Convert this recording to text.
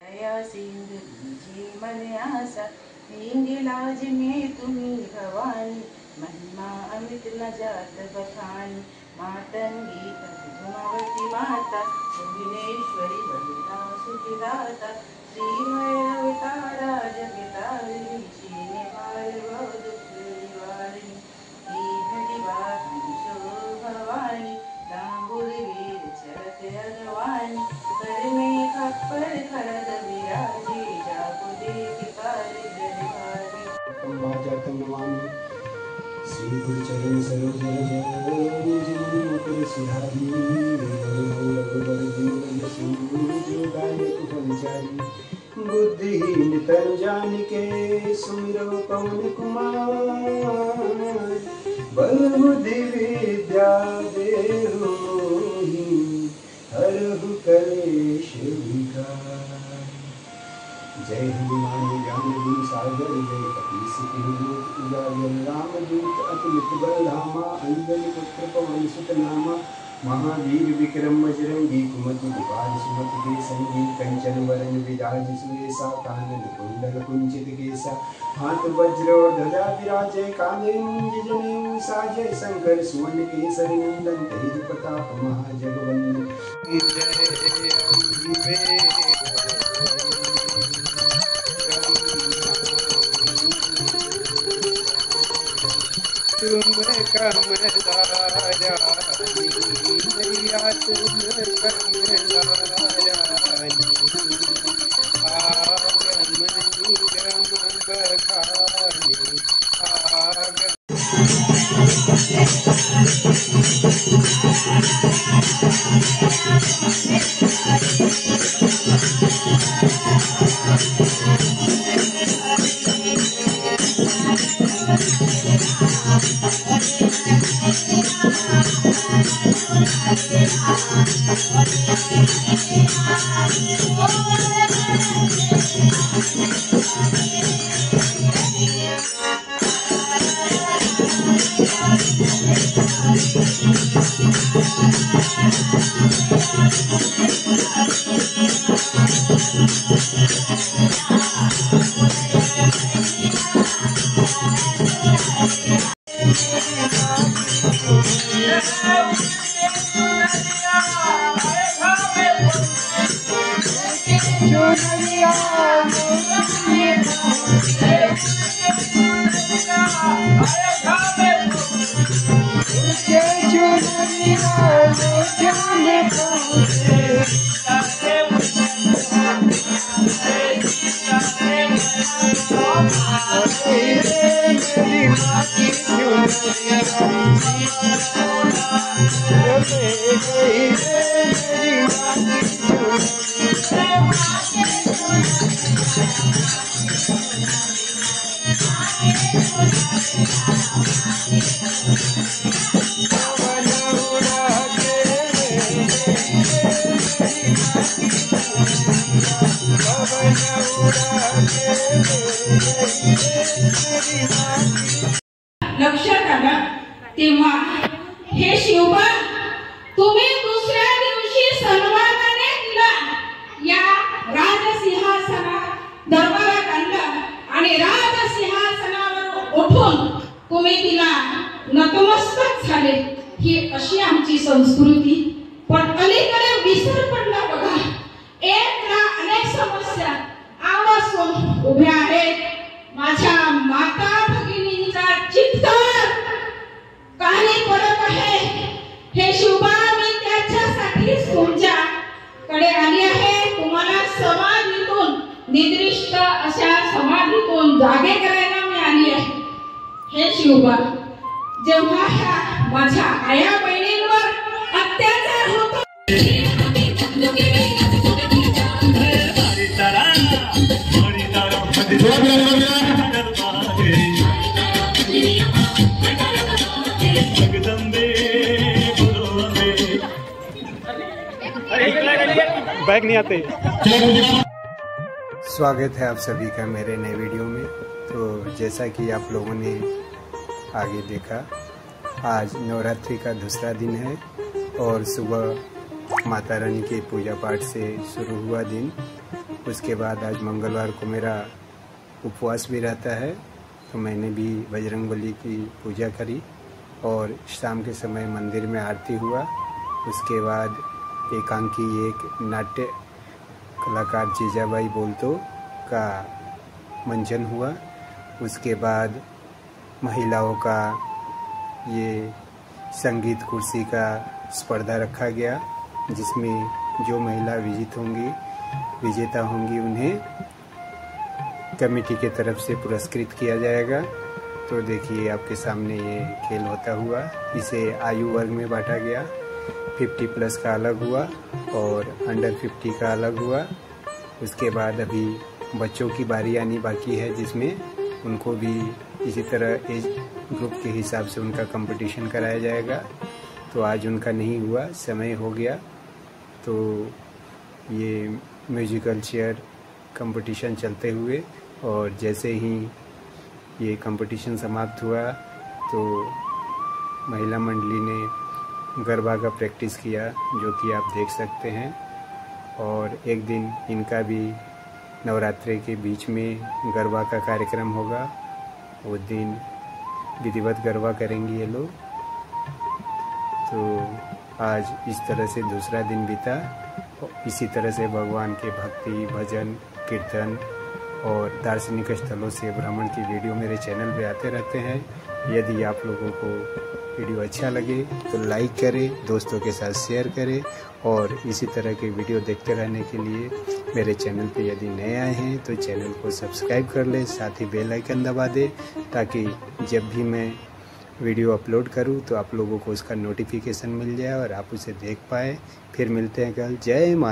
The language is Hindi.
नया सिंध लीजिए मन आशा, देंगे लाज में तुम्ही भवानी, महिमा अमित न जात बखानी। मातंगी धुमावती माता, भुवनेश्वरी वरदा सुखदाता, श्री भैरव तारा जगतारिणी, शीने पाल बहु दुख निवारिणी। दीन दिवाकरी शो भवानी, दांगुर वीर चरत अगवानी, कर में खप्पर खड़ग विराजे, जाको देख काल जल भारी। नमामि श्री गुरु चरण सरोज रज मुकुर सुधारी, रघुबर दीन जो दायक फलचारी। बुद्धिहीन तन जानिके सुमिरो पवन कुमार, बल बुद्धि विद्या देहु मोहि, हरहु कलेश विकार। जय हनुमान ज्ञान गुण सागर, जय कपीस तिहु लोक उजागर। रामदूत अतुलित बल धामा, अंजनी पुत्र पवन सुत नामा। महावीर विक्रम बजरंगी, कुमति निवार सुमति के संगी। कंचन वरन विराज सुरेशा, कानन कुंडल कुंचित केसा। हाथ वज्र और ध्वजा विराजे, कांधे मूंज जनेऊ साजे। शंकर सुवन केसरी नंदन, तेज प्रताप महाजगवंदन। तुम कमलारानी मैया, तुम कमलारानी। आगम निगम बखानी, आगम। लक्षात आलं तेव्हा हे शिवबा तुम्ही दुसऱ्या दिवशी सन्मानाने तिला या राजसिंहासना दरबारात आणलं आणि राजसिंहासनावर उठून तुम्ही तिला नतमस्तक झाले। ही अशी आमची संस्कृती। पण अलीकडे विसर पडला बघा, एक ना अनेक समस्या आवासून उभ्या आहेत। माझ्या माता भगिनींचा चित्कार काही पडत आहे। हे शिवबा मी त्याच्यासाठी तुमच्याकडे आली आहे। तुम्हाला समाधीतून निद्रिष्ट अशा समाधीतून जागे करायला मी आली आहे। हे शिवबा जेव्हा ह्या माझ्या आया बहिणींवर अत्याचार होतो, बैग नहीं आते। स्वागत है आप सभी का मेरे नए वीडियो में। तो जैसा कि आप लोगों ने आगे देखा, आज नवरात्रि का दूसरा दिन है और सुबह माता रानी के पूजा पाठ से शुरू हुआ दिन उसके बाद आज मंगलवार को मेरा उपवास भी रहता है, तो मैंने भी बजरंगबली की पूजा करी और शाम के समय मंदिर में आरती हुआ। उसके बाद एकांकी एक नाट्य कलाकार जीजाबाई बोलतो का मंचन हुआ। उसके बाद महिलाओं का ये संगीत कुर्सी का स्पर्धा रखा गया, जिसमें जो महिला विजेता होंगी उन्हें कमेटी के तरफ से पुरस्कृत किया जाएगा। तो देखिए आपके सामने ये खेल होता हुआ, इसे आयु वर्ग में बांटा गया। 50+ का अलग हुआ और अंडर 50 का अलग हुआ। उसके बाद अभी बच्चों की बारी आनी बाकी है, जिसमें उनको भी इसी तरह एज ग्रुप के हिसाब से उनका कंपटीशन कराया जाएगा। तो आज उनका नहीं हुआ, समय हो गया। तो ये म्यूजिकल चेयर कंपटीशन चलते हुए और जैसे ही ये कंपटीशन समाप्त हुआ तो महिला मंडली ने गरबा का प्रैक्टिस किया, जो कि आप देख सकते हैं। और एक दिन इनका भी नवरात्रि के बीच में गरबा का कार्यक्रम होगा, वो दिन विधिवत गरबा करेंगे ये लोग। तो आज इस तरह से दूसरा दिन बीता। इसी तरह से भगवान के भक्ति, भजन, कीर्तन और दार्शनिक स्थलों से भ्रमण की वीडियो मेरे चैनल पे आते रहते हैं। यदि आप लोगों को वीडियो अच्छा लगे तो लाइक करें, दोस्तों के साथ शेयर करें और इसी तरह के वीडियो देखते रहने के लिए मेरे चैनल पे यदि नए आए हैं तो चैनल को सब्सक्राइब कर लें, साथ ही बेल आइकन दबा दें, ताकि जब भी मैं वीडियो अपलोड करूं तो आप लोगों को उसका नोटिफिकेशन मिल जाए और आप उसे देख पाएँ। फिर मिलते हैं कल। जय माता।